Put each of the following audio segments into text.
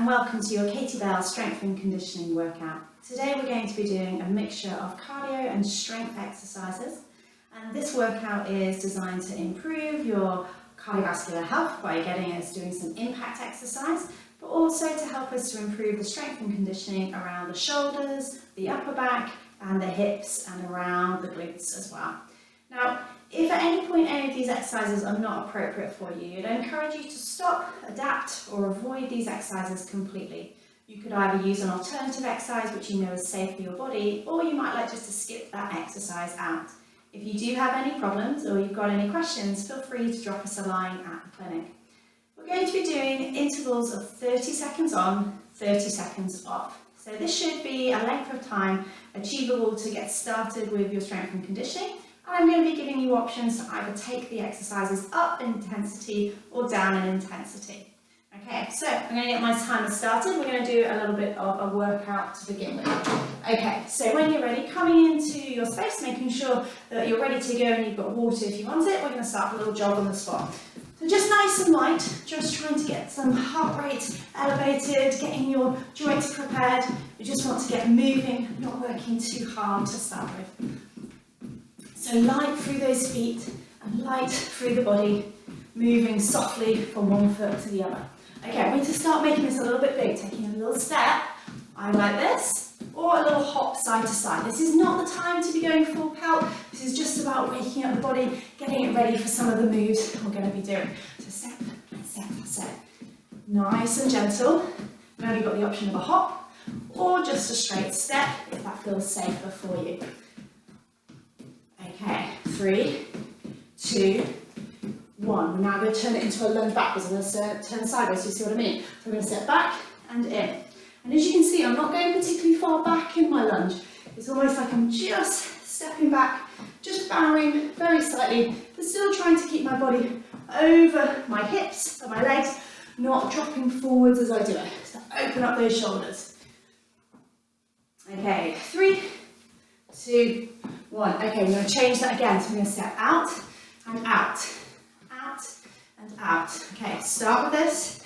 and welcome to your Katie Bell Strength and Conditioning workout. Today we're going to be doing a mixture of cardio and strength exercises, and this workout is designed to improve your cardiovascular health by getting us doing some impact exercise, but also to help us to improve the strength and conditioning around the shoulders, the upper back and the hips and around the glutes as well. Now, if at any point any of these exercises are not appropriate for you, I'd encourage you to stop, adapt or avoid these exercises completely. You could either use an alternative exercise which you know is safe for your body, or you might like just to skip that exercise out. If you do have any problems or you've got any questions, feel free to drop us a line at the clinic. We're going to be doing intervals of 30 seconds on, 30 seconds off. So this should be a length of time achievable to get started with your strength and conditioning. I'm going to be giving you options to either take the exercises up in intensity or down in intensity. Okay, so I'm going to get my timer started. We're going to do a little bit of a workout to begin with. Okay, so when you're ready, coming into your space, making sure that you're ready to go and you've got water if you want it, we're going to start a little jog on the spot. So just nice and light, just trying to get some heart rate elevated, getting your joints prepared. You just want to get moving, not working too hard to start with. So light through those feet and light through the body, moving softly from one foot to the other. Okay, I'm going to start making this a little bit big, taking a little step, either like this, or a little hop side to side. This is not the time to be going full pelt. This is just about waking up the body, getting it ready for some of the moves we're going to be doing. So step, step, step. Nice and gentle. Now you've got the option of a hop, or just a straight step, if that feels safer for you. Okay, 3, 2, 1. We're now going to turn it into a lunge backwards. I'm going to turn sideways, so you see what I mean? So I'm going to step back and in. And as you can see, I'm not going particularly far back in my lunge. It's almost like I'm just stepping back, just bowing very slightly, but still trying to keep my body over my hips and my legs, not dropping forwards as I do it. So open up those shoulders. Okay, 3, 2, 1. Okay, we're going to change that again. So we're going to step out and out, out and out. Okay, start with this.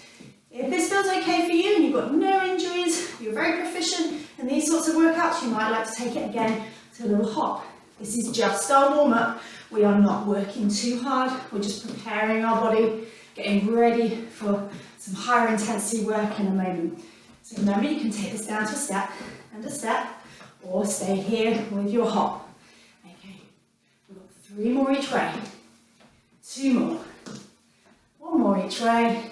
If this feels okay for you and you've got no injuries, you're very proficient in these sorts of workouts, you might like to take it again to a little hop. This is just our warm-up. We are not working too hard. We're just preparing our body, getting ready for some higher intensity work in a moment. So remember, you can take this down to a step and a step, or stay here with your hop. Okay, we've got 3 more each way, 2 more, 1 more each way,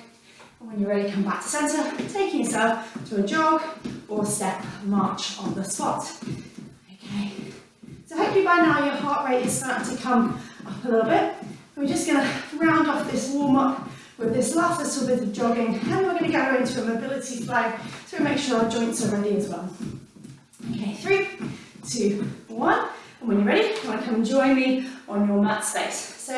and when you're ready, come back to centre, taking yourself to a jog or step march on the spot. Okay, so hopefully by now your heart rate is starting to come up a little bit. We're just going to round off this warm-up with this last little bit of jogging, and we're going to go into a mobility flag to make sure our joints are ready as well. Okay, 3, 2, 1, and when you're ready, you want to come and join me on your mat space. So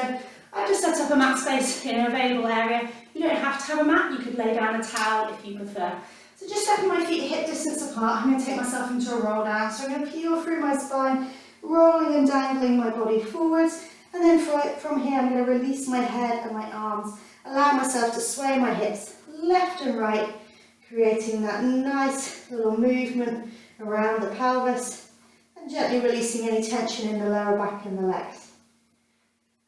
I've just set up a mat space in an available area. You don't have to have a mat, you could lay down a towel if you prefer. So just stepping my feet hip distance apart, I'm going to take myself into a roll down. So I'm going to peel through my spine, rolling and dangling my body forwards, and then from here I'm going to release my head and my arms, allow myself to sway my hips left and right, creating that nice little movement around the pelvis, and gently releasing any tension in the lower back and the legs.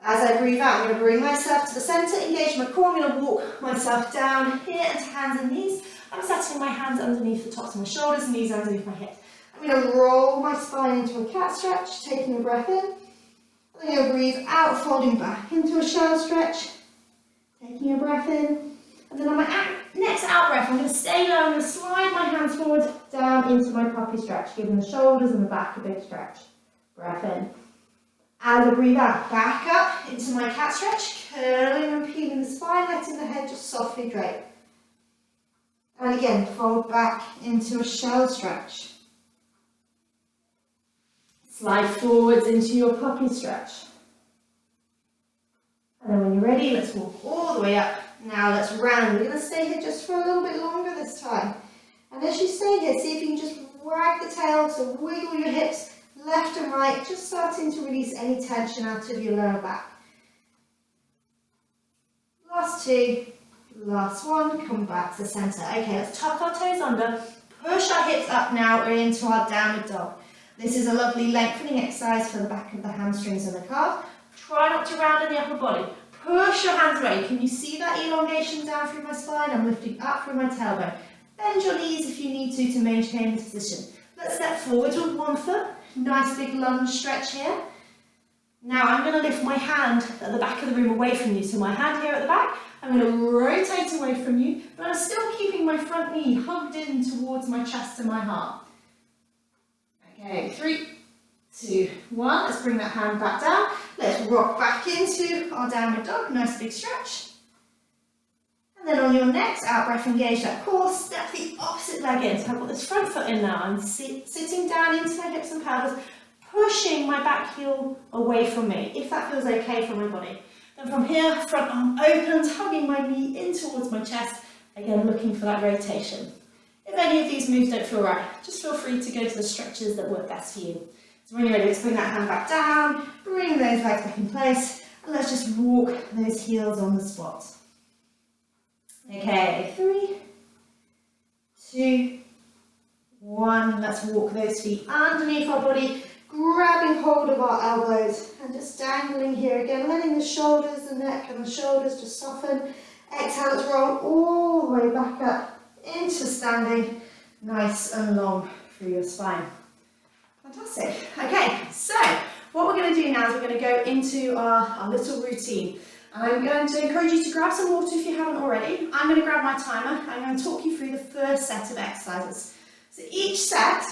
As I breathe out, I'm going to bring myself to the centre, engage my core. I'm going to walk myself down here into hands and knees. I'm setting my hands underneath the tops of my shoulders, knees underneath my hips. I'm going to roll my spine into a cat stretch, taking a breath in. I'm going to breathe out, folding back into a shell stretch, taking a breath in. And then on my next out breath, I'm going to stay low. I'm going to slide my hands forward down into my puppy stretch, giving the shoulders and the back a big stretch. Breath in. As I breathe out, back up into my cat stretch, curling and peeling the spine, letting the head just softly drape. And again, fold back into a shell stretch. Slide forwards into your puppy stretch. And then when you're ready, let's walk all the way up. Now let's round. We're going to stay here just for a little bit longer this time. And as you stay here, see if you can just wag the tail, so wiggle your hips left and right, just starting to release any tension out of your lower back. Last 2, Last one, come back to the centre. Okay, let's tuck our toes under, push our hips up now into our downward dog. This is a lovely lengthening exercise for the back of the hamstrings and the calf. Try not to round in the upper body. Push your hands away. Can you see that elongation down through my spine? I'm lifting up through my tailbone. Bend your knees if you need to maintain this position. Let's step forwards with one foot. Nice big lunge stretch here. Now I'm going to lift my hand at the back of the room away from you. So my hand here at the back, I'm going to rotate away from you, but I'm still keeping my front knee hugged in towards my chest and my heart. Okay, 3, 2, 1. Let's bring that hand back down. Let's rock back into our downward dog. Nice big stretch. And then on your next out breath, engage that core. Step the opposite leg in. So I've got this front foot in now. I'm sitting down into my hips and pelvis, pushing my back heel away from me, if that feels okay for my body. Then from here, front arm opens, hugging my knee in towards my chest. Again, looking for that rotation. If any of these moves don't feel right, just feel free to go to the stretches that work best for you. So when you're ready, let's bring that hand back down, bring those legs back in place, and let's just walk those heels on the spot. Okay, 3, 2, 1. Let's walk those feet underneath our body, grabbing hold of our elbows and just dangling here again, letting the shoulders, the neck and the shoulders just soften. Exhale, let's roll all the way back up into standing, nice and long through your spine. Fantastic. Okay, so what we're going to do now is we're going to go into our little routine. I'm going to encourage you to grab some water if you haven't already. I'm going to grab my timer. I'm going to talk you through the first set of exercises. So each set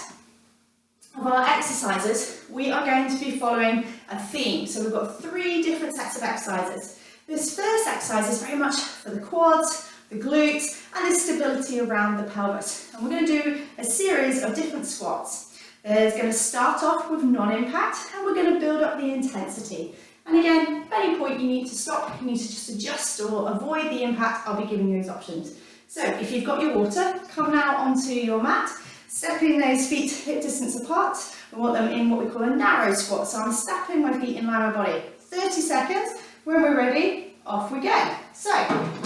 of our exercises, we are going to be following a theme. So we've got 3 different sets of exercises. This first exercise is very much for the quads, the glutes, and the stability around the pelvis. And we're going to do a series of different squats. There's going to start off with non-impact, and we're going to build up the intensity. And again, at any point you need to stop, you need to just adjust or avoid the impact. I'll be giving you those options. So if you've got your water, come now onto your mat, stepping those feet hip distance apart. We want them in what we call a narrow squat. So I'm stepping my feet in line with my body. 30 seconds. When we're ready, off we go. So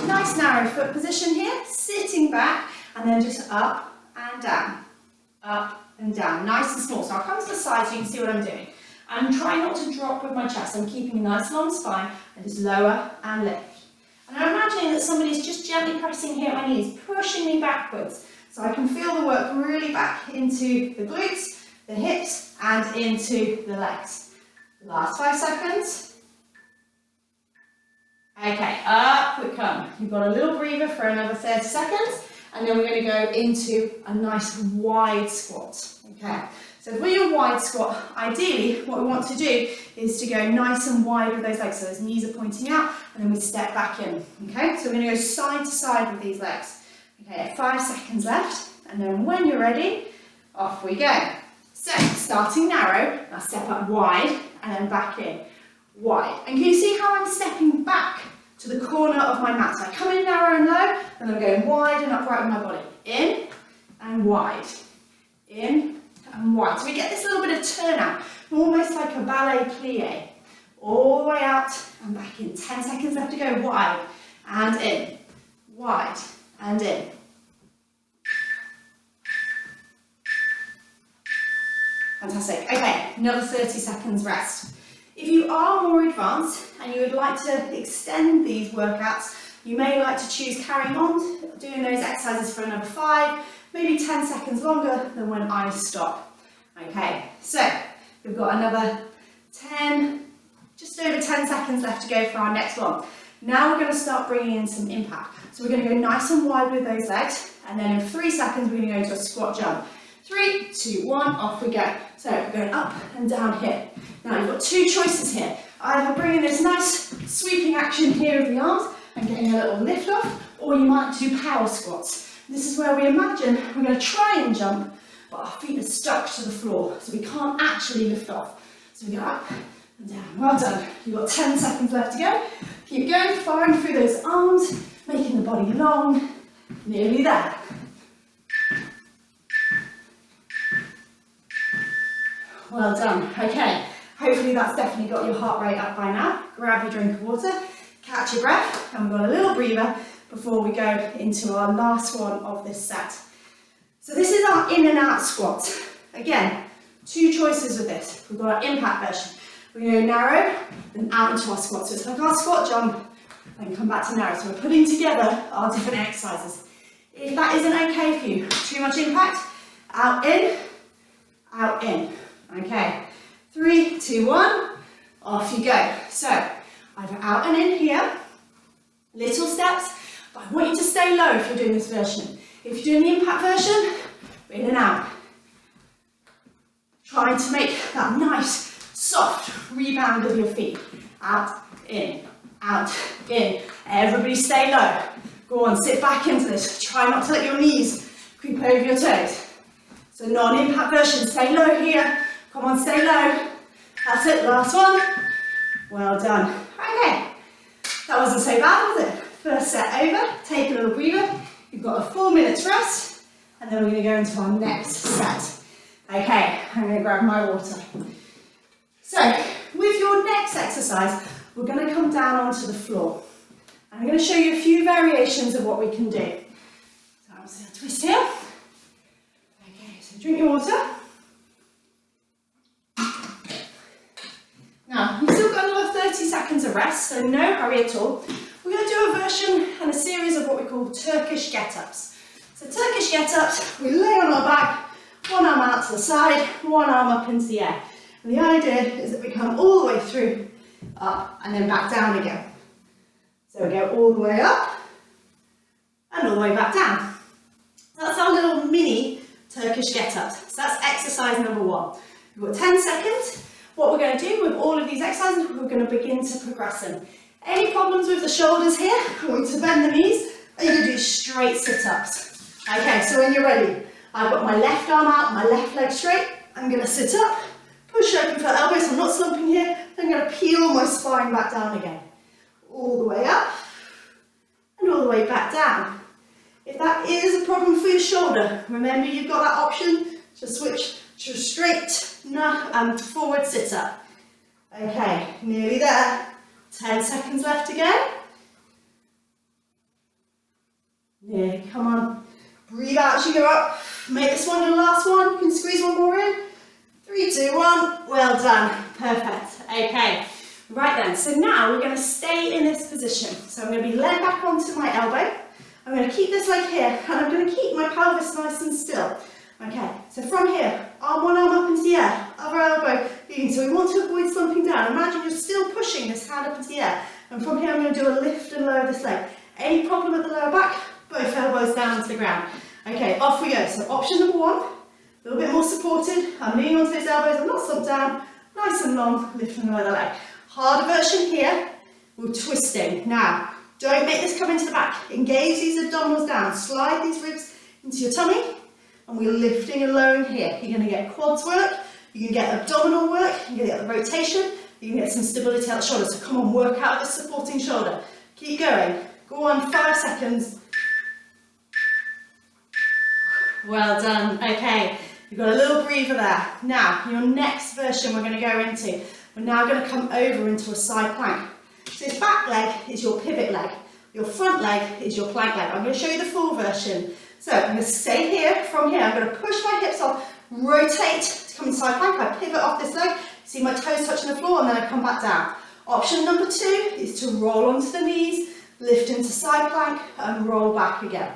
nice narrow foot position here, sitting back, and then just up and down, nice and small. So I'll come to the side so you can see what I'm doing. I'm trying not to drop with my chest. I'm keeping a nice long spine and just lower and lift. And I'm imagining that somebody's just gently pressing here at my knees, pushing me backwards. So I can feel the work really back into the glutes, the hips, and into the legs. Last 5 seconds. Okay, up we come. You've got a little breather for another 30 seconds, and then we're going to go into a nice wide squat. Okay. So for your wide squat, ideally what we want to do is to go nice and wide with those legs. So those knees are pointing out and then we step back in. Okay, so we're going to go side to side with these legs. Okay, 5 seconds left, and then when you're ready, off we go. So starting narrow, now step up wide and then back in. Wide. And can you see how I'm stepping back to the corner of my mat? So I come in narrow and low, and I'm going wide and upright with my body. In and wide. In and wide. So we get this little bit of turnout, almost like a ballet plie. All the way out and back in. 10 seconds left to go. Wide and in. Wide and in. Fantastic. Okay, another 30 seconds rest. If you are more advanced and you would like to extend these workouts, you may like to choose carrying on doing those exercises for another 5, maybe 10 seconds longer than when I stop. Okay, so we've got another 10, just over 10 seconds left to go for our next one. Now we're going to start bringing in some impact. So we're going to go nice and wide with those legs, and then in 3 seconds we're going to go into a squat jump. 3, 2, 1, off we go. So we're going up and down here. Now you've got 2 choices here. Either bringing this nice sweeping action here of the arms and getting a little lift off, or you might do power squats. This is where we imagine we're going to try and jump, but our feet are stuck to the floor, so we can't actually lift off. So we go up and down. Well done. You've got 10 seconds left to go. Keep going, firing through those arms, making the body long. Nearly there. Well done. Okay. Hopefully that's definitely got your heart rate up by now. Grab your drink of water, catch your breath, and we've got a little breather before we go into our last one of this set. So this is our in and out squat. Again, two choices with this. We've got our impact version. We're going to go narrow, then out into our squat. So it's like our squat jump, then come back to narrow. So we're putting together our different exercises. If that isn't okay for you, too much impact, out, in, okay. 3, 2, 1, off you go. So, either out and in here, little steps, but I want you to stay low if you're doing this version. If you're doing the impact version, in and out. Trying to make that nice, soft rebound of your feet. Out, in, out, in. Everybody stay low. Go on, sit back into this. Try not to let your knees creep over your toes. So non-impact version, stay low here. Come on, stay low. That's it, last one. Well done. Okay, that wasn't so bad, was it? First set over, take a little breather. You've got a 4 minutes rest, and then we're going to go into our next set. Okay, I'm going to grab my water. So, with your next exercise, we're going to come down onto the floor. I'm going to show you a few variations of what we can do. So I'm just going to twist here. Okay, so drink your water. Now, you've still got another 30 seconds of rest, so no hurry at all. We're going to do a version and a series of what we call Turkish get-ups. So Turkish get-ups, we lay on our back, one arm out to the side, one arm up into the air. And the idea is that we come all the way through, up, and then back down again. So we go all the way up, and all the way back down. That's our little mini Turkish get-ups. So that's exercise number 1. We've got 10 seconds. What we're going to do with all of these exercises, we're going to begin to progress them. Any problems with the shoulders here? I want you to bend the knees, and you're going to do straight sit-ups. Okay, so when you're ready, I've got my left arm out, my left leg straight. I'm going to sit up, push open for the elbows. I'm not slumping here. I'm going to peel my spine back down again. All the way up, and all the way back down. If that is a problem for your shoulder, remember you've got that option to switch to a straight forward sit-up. Okay, nearly there. 10 seconds left to go. Nearly, come on. Breathe out as you go up. Make this one your last one. You can squeeze one more in. 3, 2, 1. Well done. Perfect. Okay. Right then, so now we're going to stay in this position. So I'm going to be led back onto my elbow. I'm going to keep this leg here, and I'm going to keep my pelvis nice and still. Okay, so from here, one arm up into the air, other elbow leading. So we want to avoid slumping down. Imagine you're still pushing this hand up into the air. And from here, I'm going to do a lift and lower this leg. Any problem with the lower back? Both elbows down to the ground. Okay, off we go. So option number 1, a little bit more supported. I'm leaning onto those elbows. I'm not slumped down. Nice and long, lift and lower the leg. Harder version here, we're twisting. Now, don't make this come into the back. Engage these abdominals down. Slide these ribs into your tummy. And we're lifting and lowering here. You're going to get quads work, you can get abdominal work, you're going to get the rotation, you can get some stability out the shoulder. So come on, work out the supporting shoulder. Keep going. Go on, 5 seconds. Well done. Okay, you've got a little breather there. Now, your next version we're going to go into. We're now going to come over into a side plank. So this back leg is your pivot leg. Your front leg is your plank leg. I'm going to show you the full version. So I'm going to stay here. From here, I'm going to push my hips off, rotate to come inside plank. I pivot off this leg, see my toes touching the floor, and then I come back down. Option number 2 is to roll onto the knees, lift into side plank, and roll back again.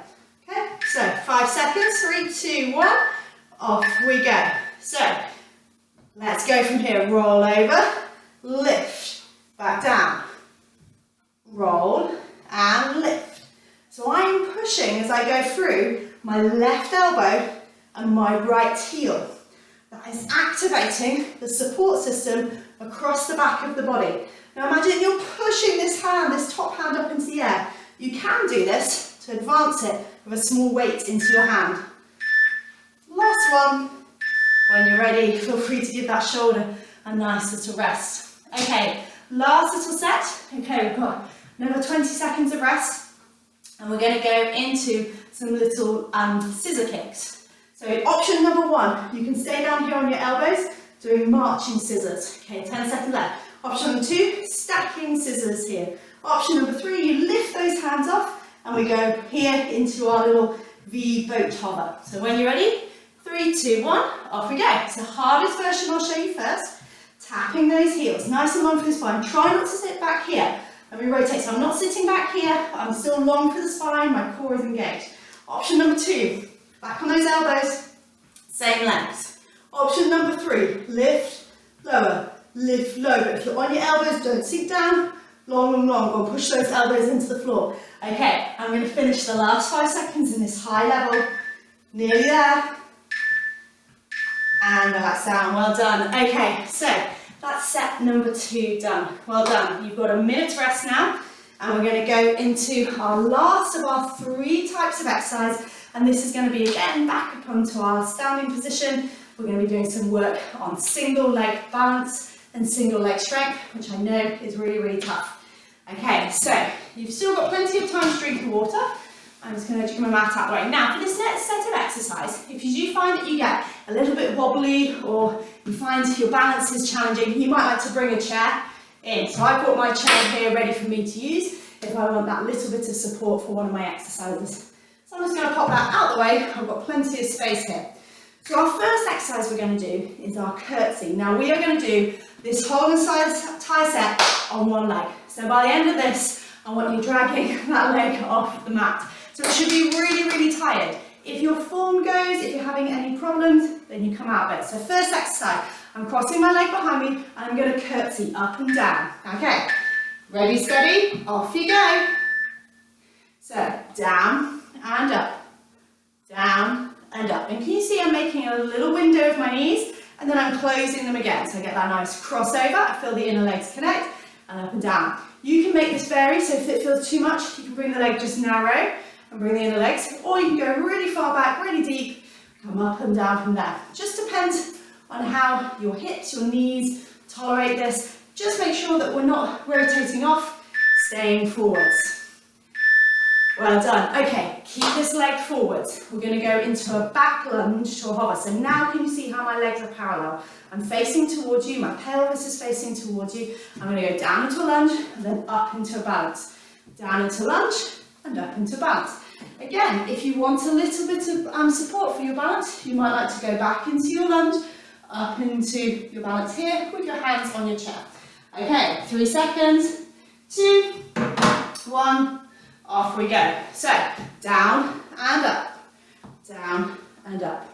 Okay, so 5 seconds, 3, 2, 1, off we go. So let's go from here. Roll over, lift, back down, roll, and lift. So I'm pushing as I go through my left elbow and my right heel. That is activating the support system across the back of the body. Now imagine you're pushing this hand, this top hand up into the air. You can do this to advance it with a small weight into your hand. Last one. When you're ready, feel free to give that shoulder a nice little rest. Okay, last little set. Okay, we've got another 20 seconds of rest. And we're going to go into some little scissor kicks. So option number 1, you can stay down here on your elbows doing marching scissors. Okay, 10 seconds left. Option number 2, stacking scissors here. Option number 3, you lift those hands off and we go here into our little V boat hover. So when you're ready, 3, 2, 1, off we go. So hardest version I'll show you first. Tapping those heels, nice and long for the spine. Try not to sit back here. Let me rotate, so I'm not sitting back here, I'm still long for the spine, my core is engaged. Option number 2, back on those elbows, same legs. Option number 3, lift, lower, lift, lower. If you're on your elbows, don't sink down, long, long, long, or push those elbows into the floor. Okay, I'm going to finish the last 5 seconds in this high level, nearly there, and relax down, well done. Okay, so that's set number 2 done. Well done. You've got a minute's rest now, and we're going to go into our last of our 3 types of exercise, and this is going to be again back up onto our standing position. We're going to be doing some work on single leg balance and single leg strength, which I know is really, really tough. Okay, so you've still got plenty of time to drink your water. I'm just going to do my mat out the way. Now, for this next set of exercise, if you do find that you get a little bit wobbly or you find your balance is challenging, you might like to bring a chair in. So I've got my chair here ready for me to use if I want that little bit of support for one of my exercises. So I'm just going to pop that out the way. I've got plenty of space here. So our first exercise we're going to do is our curtsy. Now we are going to do this whole entire tie set on one leg. So by the end of this, I want you dragging that leg off the mat. So it should be really, really tired. If your form goes, if you're having any problems, then you come out of it. So first exercise, I'm crossing my leg behind me and I'm going to curtsy up and down. Okay, ready, steady, off you go. So down and up, down and up. And can you see I'm making a little window of my knees and then I'm closing them again. So I get that nice crossover, I feel the inner legs connect and up and down. You can make this vary, so if it feels too much, you can bring the leg just narrow and bring the inner legs, or you can go really far back, really deep, come up and down from there. Just depends on how your hips, your knees tolerate this. Just make sure that we're not rotating off, staying forwards. Well done. Okay, keep this leg forwards. We're going to go into a back lunge to a hover. So now can you see how my legs are parallel? I'm facing towards you, my pelvis is facing towards you. I'm going to go down into a lunge and then up into a balance. Down into lunge and up into balance. Again, if you want a little bit of support for your balance, you might like to go back into your lunge, up into your balance here with your hands on your chair. Okay, 3 seconds, 2, 1, off we go. So, down and up, down and up.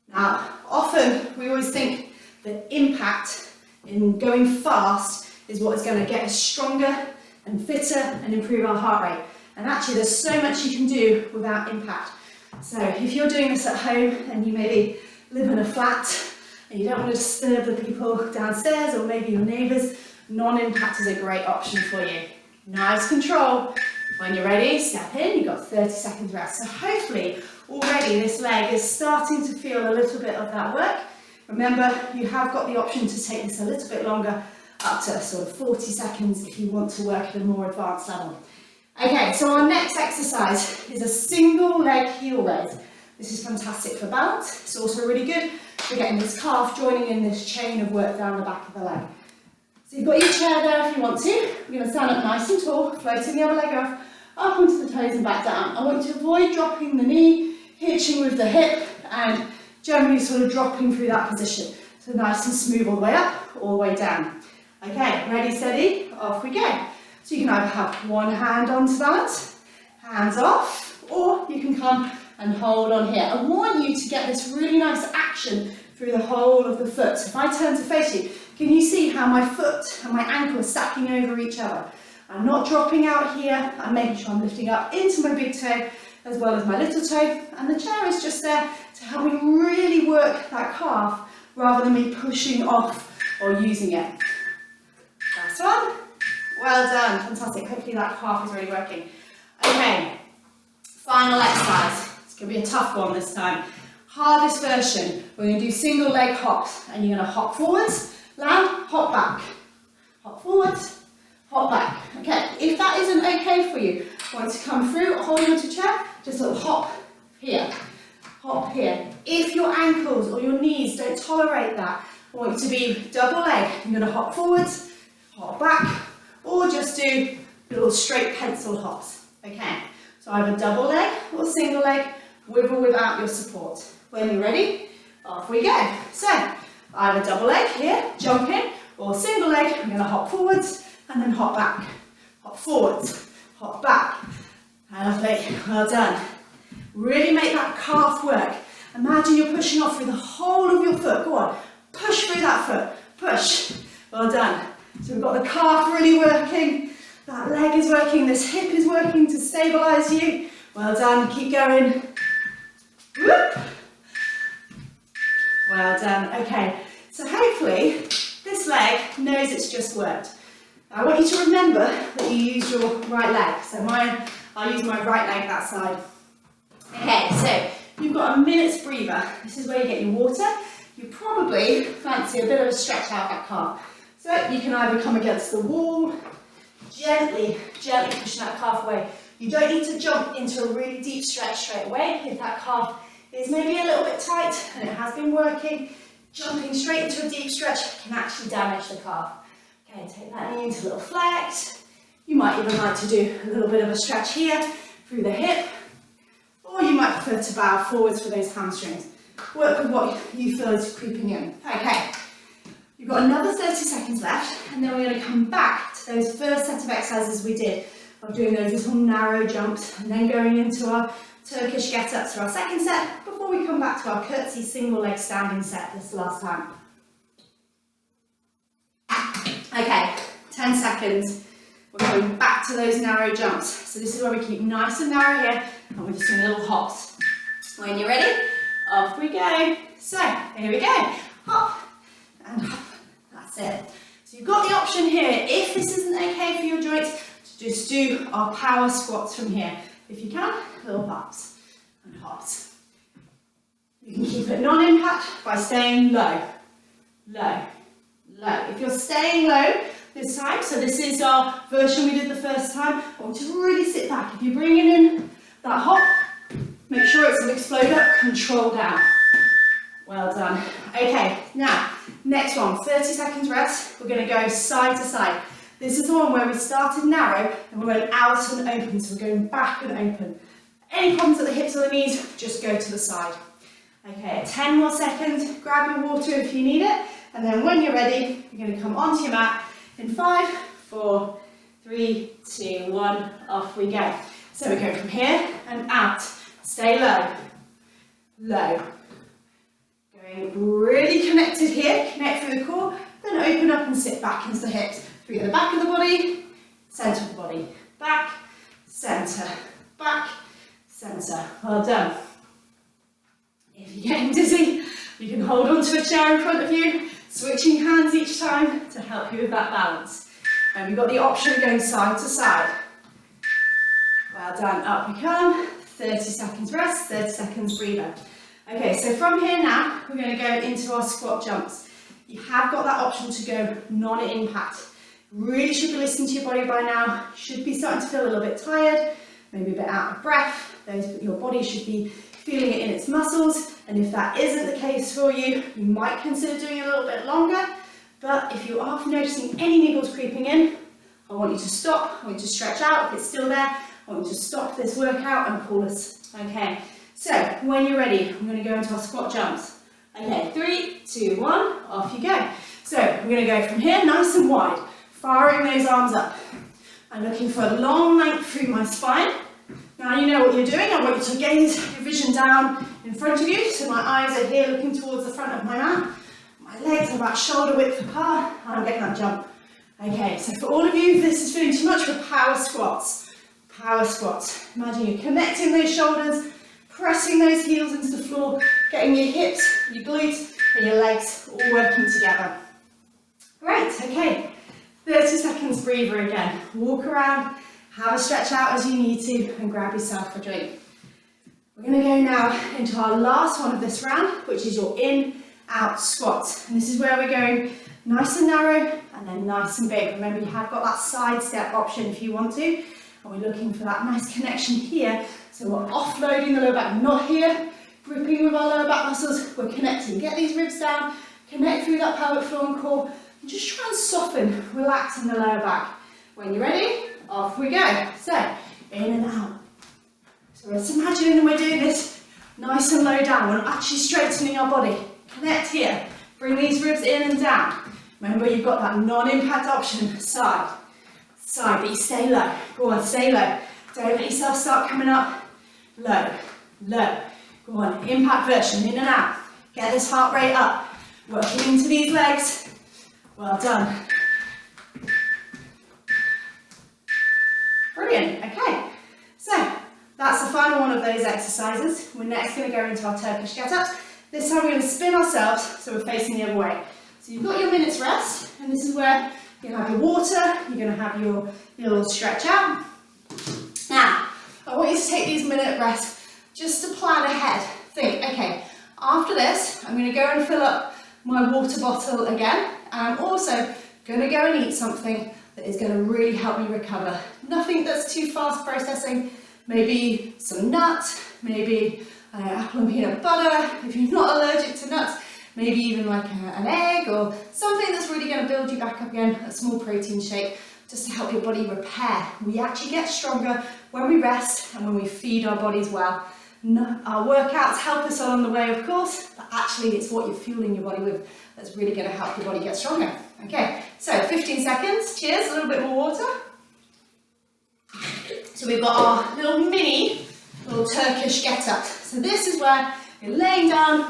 Now, often we always think the impact in going fast is what is going to get us stronger and fitter and improve our heart rate. And actually there's so much you can do without impact. So if you're doing this at home and you maybe live in a flat and you don't want to disturb the people downstairs or maybe your neighbours, non-impact is a great option for you. Nice control. When you're ready, step in, you've got 30 seconds rest. So hopefully already this leg is starting to feel a little bit of that work. Remember, you have got the option to take this a little bit longer, up to sort of 40 seconds if you want to work at a more advanced level. Okay, so our next exercise is a single leg heel raise. This is fantastic for balance. It's also really good for getting this calf joining in this chain of work down the back of the leg. So you've got your chair there if you want to. We're going to stand up nice and tall, floating the other leg off, up onto the toes and back down. I want you to avoid dropping the knee, hitching with the hip, and generally sort of dropping through that position. So nice and smooth all the way up, all the way down. Okay, ready, steady, off we go. So you can either have one hand onto balance, hands off, or you can come and hold on here. I want you to get this really nice action through the whole of the foot. So if I turn to face you, can you see how my foot and my ankle are stacking over each other? I'm not dropping out here, I'm making sure I'm lifting up into my big toe as well as my little toe, and the chair is just there to help me really work that calf rather than me pushing off or using it. Last one. Well done, fantastic. Hopefully that calf is really working. Okay, final exercise. It's going to be a tough one this time. Hardest version. We're going to do single leg hops, and you're going to hop forwards, land, hop back. Hop forwards, hop back. Okay, if that isn't okay for you, once you come through, holding onto your chair, just a little hop here, hop here. If your ankles or your knees don't tolerate that, I want you to be double leg. You're going to hop forwards, hop back, or just do little straight pencil hops. Okay, so either double leg or single leg, with or without your support. When you're ready, off we go. So, either double leg here, jump in, or single leg, I'm going to hop forwards and then hop back. Hop forwards, hop back. Lovely, well done. Really make that calf work. Imagine you're pushing off through the whole of your foot. Go on, push through that foot, push. Well done. So we've got the calf really working, that leg is working, this hip is working to stabilise you. Well done, keep going. Whoop. Well done, okay. So hopefully this leg knows it's just worked. I want you to remember that you use your right leg. So I use my right leg that side. Okay, so you've got a minute's breather. This is where you get your water. You probably fancy a bit of a stretch out that calf. So you can either come against the wall, gently push that calf away. You don't need to jump into a really deep stretch straight away. If that calf is maybe a little bit tight and it has been working, jumping straight into a deep stretch can actually damage the calf. Okay, take that knee into a little flex. You might even like to do a little bit of a stretch here through the hip, or you might prefer to bow forwards for those hamstrings. Work with what you feel is creeping in. Okay, you've got another 30 seconds left, and then we're going to come back to those first set of exercises we did, of doing those little narrow jumps, and then going into our Turkish get-ups for our second set, before we come back to our curtsy single leg standing set this last time. Okay, 10 seconds. We're going back to those narrow jumps. So this is where we keep nice and narrow here, and we're just doing little hops. When you're ready, off we go. So, here we go. Hop and hop. That's it. So you've got the option here, if this isn't okay for your joints, to just do our power squats from here. If you can, little hops and hops. You can keep it non-impact by staying low, low, low. If you're staying low this time, so this is our version we did the first time, I want you to really sit back. If you're bringing in that hop, make sure it's an exploder, control down. Well done. Okay, now, next one, 30 seconds rest. We're going to go side to side. This is the one where we started narrow and we're going out and open, so we're going back and open. Any problems at the hips or the knees, just go to the side. Okay, 10 more seconds, grab your water if you need it, and then when you're ready, you're going to come onto your mat in 5, 4, 3, 2, 1, off we go. So we go from here and out, stay low, low. Going really connected here, connect through the core, then open up and sit back into the hips. Through the back of the body, centre of the body, back, centre, back, centre. Well done. If you're getting dizzy, you can hold onto a chair in front of you, switching hands each time to help you with that balance. And we've got the option of going side to side. Well done, up we come, 30 seconds rest, 30 seconds breather. Okay, so from here now, we're going to go into our squat jumps. You have got that option to go non-impact. Really should be listening to your body by now, should be starting to feel a little bit tired, maybe a bit out of breath. Your body should be feeling it in its muscles, and if that isn't the case for you, you might consider doing it a little bit longer. But if you are noticing any niggles creeping in, I want you to stop, I want you to stretch out if it's still there, I want you to stop this workout and call us. Okay, so when you're ready, I'm going to go into our squat jumps. Okay, 3, 2, 1, off you go. So we're going to go from here nice and wide, firing those arms up. I'm looking for a long length through my spine. Now you know what you're doing. I want you to gaze your vision down in front of you, so my eyes are here looking towards the front of my mat. My legs are about shoulder width apart, and I'm getting that jump. Okay, so for all of you, if this is feeling too much for power squats. Power squats. Imagine you're connecting those shoulders, pressing those heels into the floor, getting your hips, your glutes, and your legs all working together. Great, okay. 30 seconds breather again. Walk around, have a stretch out as you need to, and grab yourself a drink. We're going to go now into our last one of this round, which is your in-out squats. And this is where we're going nice and narrow, and then nice and big. Remember, you have got that side step option if you want to. And we're looking for that nice connection here. So we're offloading the lower back, not here, gripping with our lower back muscles. We're connecting. Get these ribs down, connect through that pelvic floor and core, and just try and soften, relax in the lower back. When you're ready, off we go. So in and out. So let's imagine we're doing this nice and low down. We're actually straightening our body. Connect here. Bring these ribs in and down. Remember, you've got that non-impact option, side, side, but you stay low. Go on, stay low. Don't let yourself start coming up. Low, low. Go on, impact version, in and out. Get this heart rate up. Working into these legs. Well done. Brilliant, okay. So, that's the final one of those exercises. We're next going to go into our Turkish get-ups. This time we're going to spin ourselves so we're facing the other way. So you've got your minute's rest, and this is where you're going to have your water, you're going to have your little stretch out. Now, I want you to take these minute rests just to plan ahead. Think, okay, after this, I'm going to go and fill up my water bottle again, and I'm also going to go and eat something that is going to really help me recover. Nothing that's too fast processing, maybe some nuts, maybe apple and peanut butter, if you're not allergic to nuts, maybe even like an egg or something that's really going to build you back up again, a small protein shake, just to help your body repair. We actually get stronger when we rest and when we feed our bodies well. Our workouts help us along the way, of course, but actually it's what you're fueling your body with that's really going to help your body get stronger. Okay, so 15 seconds, cheers, a little bit more water. So we've got our little Turkish get-up. So this is where you're laying down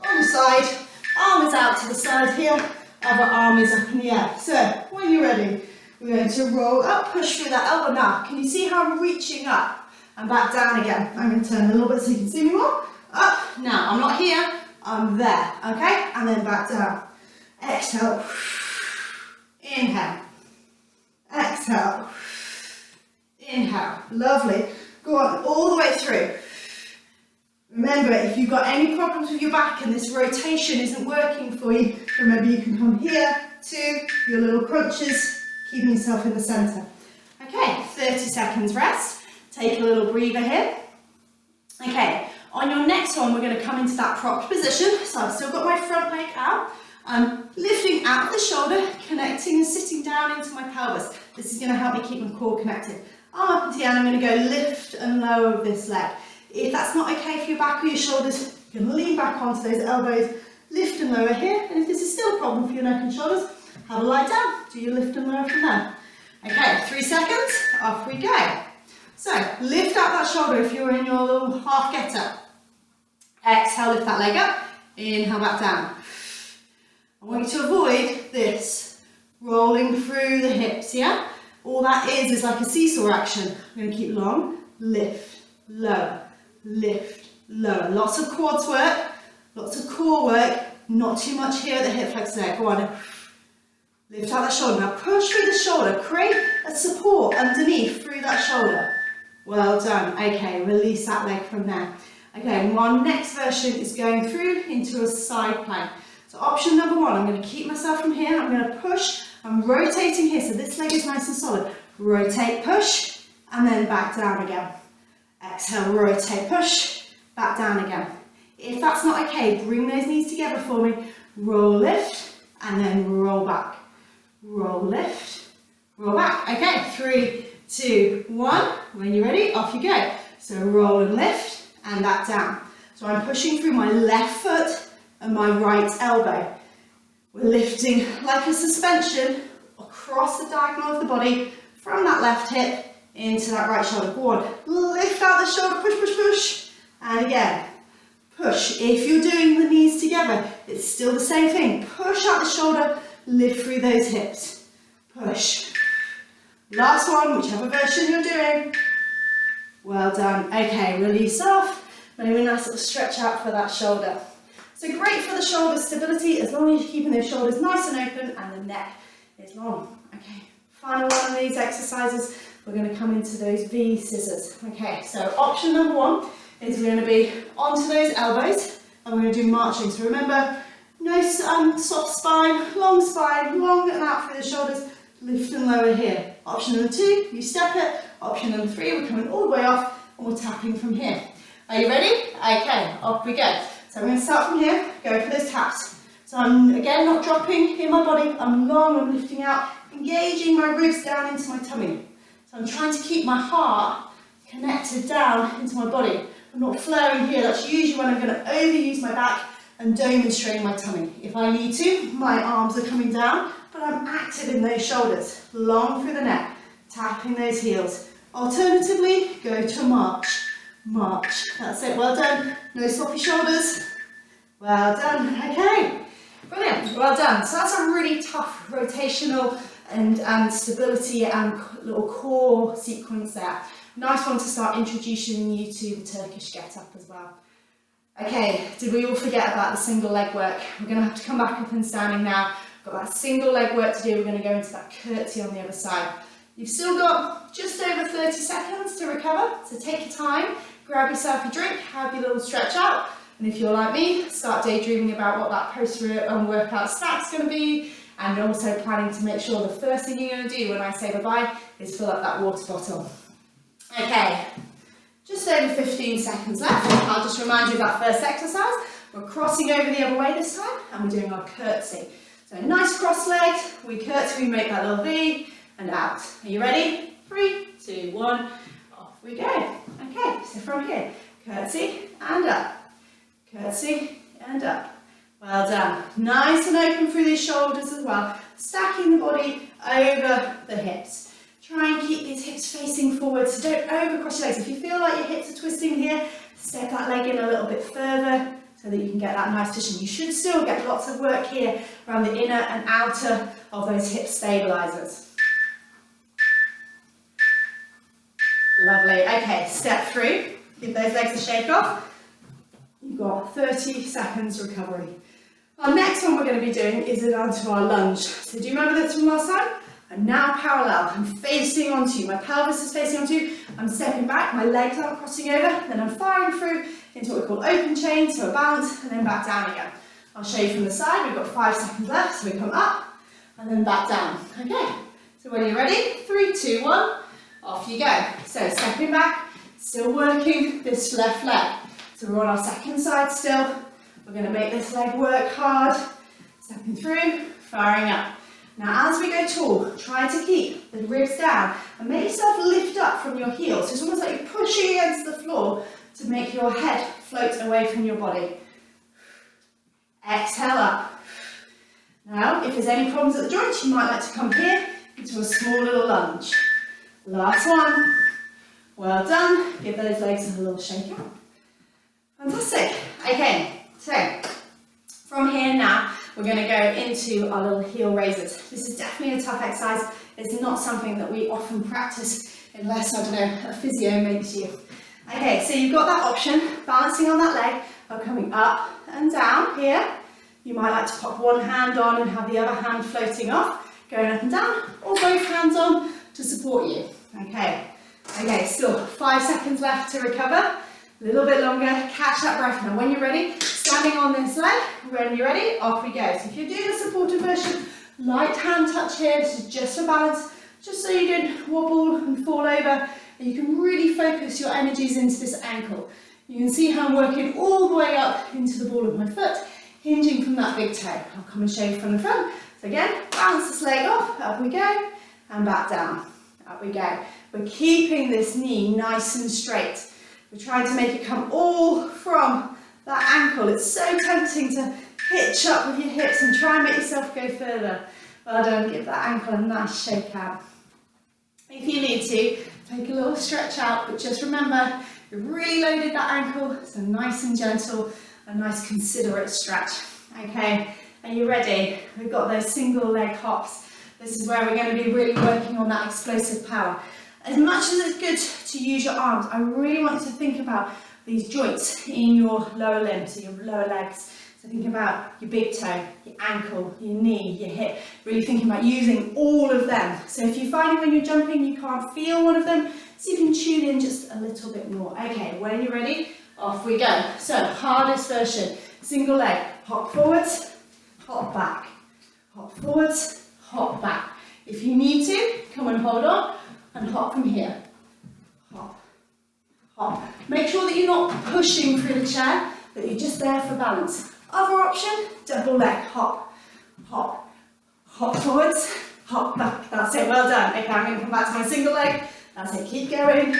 on the side, arm is out to the side here, other arm is up in the air. So when you're ready, we're going to roll up, push through that elbow. Now, can you see how I'm reaching up and back down again? I'm going to turn a little bit so you can see me more. Up, now I'm not here, I'm there, okay? And then back down. Exhale, inhale, exhale, inhale, lovely. Go on, all the way through. Remember, if you've got any problems with your back and this rotation isn't working for you, remember you can come here to your little crunches, keeping yourself in the centre. Okay, 30 seconds rest. Take a little breather here. Okay, on your next one, we're going to come into that propped position. So I've still got my front leg out. I'm lifting out of the shoulder, connecting and sitting down into my pelvis. This is going to help me keep my core connected. Arm up into the end, I'm going to go lift and lower with this leg. If that's not okay for your back or your shoulders, you can lean back onto those elbows, lift and lower here. And if this is still a problem for your neck and shoulders, have a lie down. Do your lift and lower from there. Okay, 3 seconds, off we go. So, lift out that shoulder if you're in your little half get up. Exhale, lift that leg up. Inhale, back down. I want you to avoid this rolling through the hips, yeah? All that is like a seesaw action. I'm going to keep long, lift, lower, lift, lower. Lots of quads work, lots of core work, not too much here at the hip flexor there. Go on, lift out that shoulder. Now push through the shoulder, create a support underneath through that shoulder. Well done. Okay, release that leg from there. Okay, my next version is going through into a side plank. So option number one, I'm going to keep myself from here, I'm going to push, I'm rotating here, so this leg is nice and solid. Rotate, push, and then back down again. Exhale, rotate, push, back down again. If that's not okay, bring those knees together for me. Roll, lift, and then roll back. Roll, lift, roll back. Okay, 3, 2, 1. When you're ready, off you go. So roll and lift, and back down. So I'm pushing through my left foot and my right elbow. We're lifting like a suspension across the diagonal of the body from that left hip into that right shoulder. Go on, lift out the shoulder, push, push, push. And again, push. If you're doing the knees together, it's still the same thing. Push out the shoulder, lift through those hips. Push. Last one, whichever version you're doing. Well done. Okay, release off. Maybe a nice little stretch out for that shoulder. So great for the shoulder stability as long as you're keeping those shoulders nice and open and the neck is long. Okay, final one of these exercises, we're going to come into those V scissors. Okay, so option number one is we're going to be onto those elbows and we're going to do marching. So remember, no soft spine, long and out through the shoulders, lift and lower here. Option number two, you step it. Option number three, we're coming all the way off and we're tapping from here. Are you ready? Okay, off we go. So I'm going to start from here, go for those taps. So I'm, again, not dropping in my body, I'm long, I'm lifting out, engaging my ribs down into my tummy. So I'm trying to keep my heart connected down into my body. I'm not flowing here. That's usually when I'm going to overuse my back and demonstrating my tummy. If I need to, my arms are coming down, but I'm active in those shoulders, long through the neck, tapping those heels. Alternatively, go to a march. March. That's it. Well done. No sloppy shoulders. Well done. Okay. Brilliant. Well done. So that's a really tough rotational and stability and little core sequence there. Nice one to start introducing you to the Turkish get-up as well. Okay, did we all forget about the single leg work? We're going to have to come back up and standing now. We've got that single leg work to do. We're going to go into that curtsy on the other side. You've still got just over 30 seconds to recover, so take your time, grab yourself a drink, have your little stretch out, and if you're like me, start daydreaming about what that post-workout snack's going to be, and also planning to make sure the first thing you're going to do when I say bye-bye is fill up that water bottle. Okay. Just over 15 seconds left. I'll just remind you of that first exercise. We're crossing over the other way this time and we're doing our curtsy. So nice cross legged, we curtsy, we make that little V and out. Are you ready? 3, 2, 1, off we go. Okay, so from here, curtsy and up, curtsy and up. Well done. Nice and open through the shoulders as well, stacking the body over the hips. Try and keep these hips facing forward, so don't overcross your legs. If you feel like your hips are twisting here, step that leg in a little bit further so that you can get that nice position. You should still get lots of work here around the inner and outer of those hip stabilizers. Lovely. Okay, step through. Give those legs a shake off. You've got 30 seconds recovery. Our next one we're going to be doing is onto our lunge. So do you remember this from last time? I'm now parallel, I'm facing onto you, my pelvis is facing onto you, I'm stepping back, my legs aren't crossing over, then I'm firing through into what we call open chain, so a balance, and then back down again. I'll show you from the side, we've got 5 seconds left, so we come up, and then back down. Okay, so when you're ready, 3, 2, 1, off you go. So stepping back, still working this left leg. So we're on our second side still, we're going to make this leg work hard, stepping through, firing up. Now as we go tall, try to keep the ribs down and make yourself lift up from your heels. So it's almost like you're pushing against the floor to make your head float away from your body. Exhale up. Now if there's any problems at the joints, you might like to come here into a small little lunge. Last one. Well done. Give those legs a little shake out. Fantastic. Okay, so from here now, we're going to go into our little heel raisers. This is definitely a tough exercise. It's not something that we often practice unless, I don't know, a physio makes you. Okay, so you've got that option, balancing on that leg, or coming up and down here. You might like to pop one hand on and have the other hand floating off, going up and down, or both hands on to support you. Okay, still 5 seconds left to recover. A little bit longer, catch that breath. Now when you're ready, standing on this leg, when you're ready, off we go. So if you're doing a supported version, light hand touch here, this is just for balance, just so you don't wobble and fall over, and you can really focus your energies into this ankle. You can see how I'm working all the way up into the ball of my foot, hinging from that big toe. I'll come and show you from the front. So again, balance this leg off, up we go, and back down, up we go. We're keeping this knee nice and straight. We're trying to make it come all from that ankle. It's so tempting to hitch up with your hips and try and make yourself go further. Well done, give that ankle a nice shake out. If you need to, take a little stretch out, but just remember, you've really loaded that ankle, so nice and gentle, a nice considerate stretch. Okay, are you ready? We've got those single leg hops. This is where we're going to be really working on that explosive power. As much as it's good to use your arms, I really want you to think about these joints in your lower limbs, so your lower legs. So think about your big toe, your ankle, your knee, your hip, really thinking about using all of them. So if you find when you're jumping you can't feel one of them, see if you can tune in just a little bit more. Okay, when you're ready, off we go. So hardest version, single leg, hop forwards, hop back, hop forwards, hop back. If you need to, come and hold on and hop from here. Hop, hop. Make sure that you're not pushing through the chair, that you're just there for balance. Other option, double leg, hop, hop, hop forwards, hop back. That's it, well done. Okay, I'm going to come back to my single leg. That's it, keep going.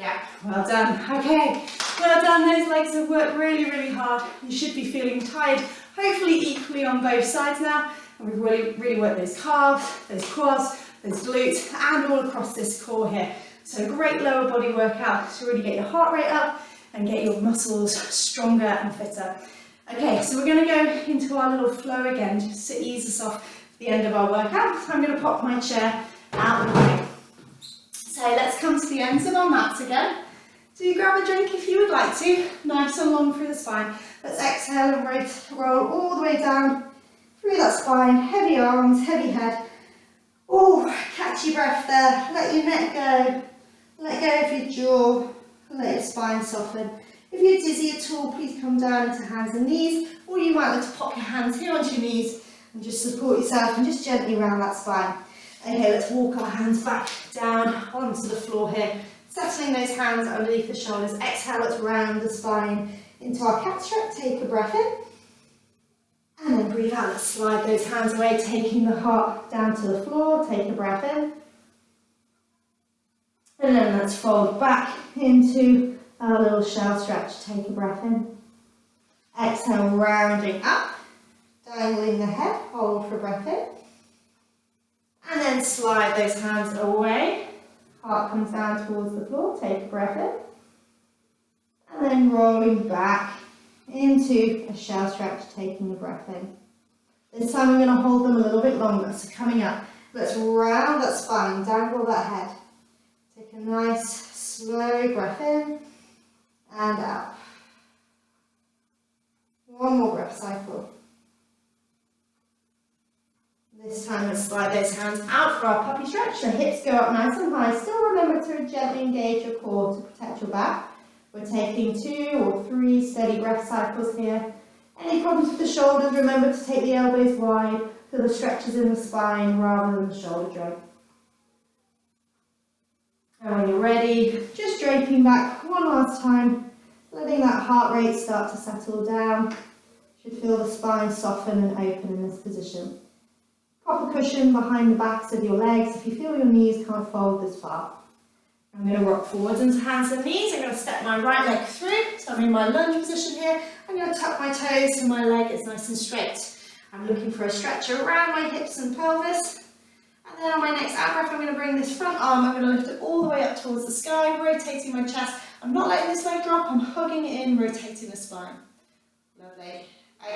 Yeah, well done. Okay, well done. Those legs have worked really, really hard. You should be feeling tired, hopefully equally on both sides now. And we've really worked those calves, those quads, those glutes, and all across this core here. So great lower body workout to really get your heart rate up and get your muscles stronger and fitter. Okay, so we're going to go into our little flow again, just to ease us off the end of our workout. So I'm going to pop my chair out of the way. So let's come to the ends of our mats again. Do grab a drink if you would like to, nice and long through the spine. Let's exhale and roll all the way down through that spine, heavy arms, heavy head. Oh, catch your breath there, let your neck go, let go of your jaw, let your spine soften. If you're dizzy at all, please come down into hands and knees, or you might want to pop your hands here onto your knees and just support yourself and just gently round that spine. Okay, let's walk our hands back down onto the floor here, settling those hands underneath the shoulders. Exhale, let's round the spine into our cat stretch. Take a breath in. And then breathe out, let's slide those hands away, taking the heart down to the floor. Take a breath in. And then let's fold back into our little shell stretch. Take a breath in. Exhale, rounding up, dangling the head, hold for breath in. And then slide those hands away. Heart comes down towards the floor, take a breath in. And then rolling back into a shell stretch, taking a breath in. This time I'm going to hold them a little bit longer, so coming up, let's round that spine, dangle that head. Take a nice slow breath in and out. One more breath cycle. This time let's slide those hands out for our puppy stretch. The hips go up nice and high. Still remember to gently engage your core to protect your back. We're taking 2 or 3 steady breath cycles here. Any problems with the shoulders, remember to take the elbows wide, feel the stretches in the spine rather than the shoulder joint. And when you're ready, just draping back one last time, letting that heart rate start to settle down. Should feel the spine soften and open in this position. Pop a cushion behind the backs of your legs if you feel your knees can't fold this far. I'm going to rock forwards into hands and knees. I'm going to step my right leg through, so I'm in my lunge position here. I'm going to tuck my toes so my leg is nice and straight. I'm looking for a stretch around my hips and pelvis. And then on my next out breath, I'm going to bring this front arm, I'm going to lift it all the way up towards the sky, rotating my chest. I'm not letting this leg drop, I'm hugging it in, rotating the spine. Lovely.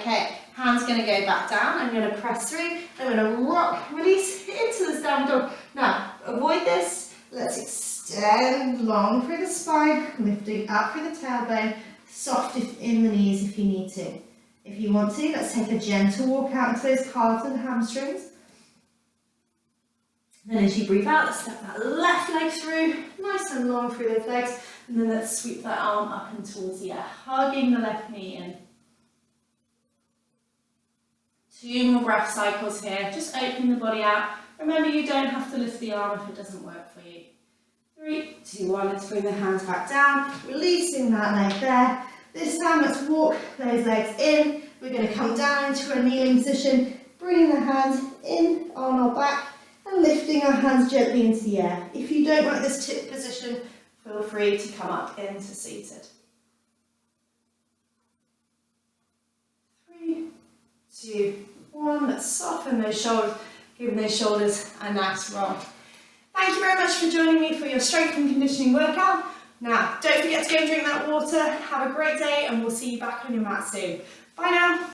Okay, hands going to go back down. I'm going to press through. I'm going to rock, release into this down dog. Now, avoid this. Let's extend long through the spine, lifting up through the tailbone, soft in the knees if you need to. If you want to, let's take a gentle walk out into those calves and hamstrings. Then as you breathe out, let's step that left leg through, nice and long through those legs. And then let's sweep that arm up and towards the air, hugging the left knee in. 2 more breath cycles here, just opening the body out. Remember, you don't have to lift the arm if it doesn't work for you. 3, 2, 1, let's bring the hands back down, releasing that leg there. This time, let's walk those legs in. We're going to come down into a kneeling position, bringing the hands in on our back and lifting our hands gently into the air. If you don't like this tip position, feel free to come up into seated. 3, 2, 1, let's soften those shoulders, giving those shoulders a nice roll. Thank you very much for joining me for your strength and conditioning workout. Now, don't forget to go and drink that water. Have a great day and we'll see you back on your mat soon. Bye now.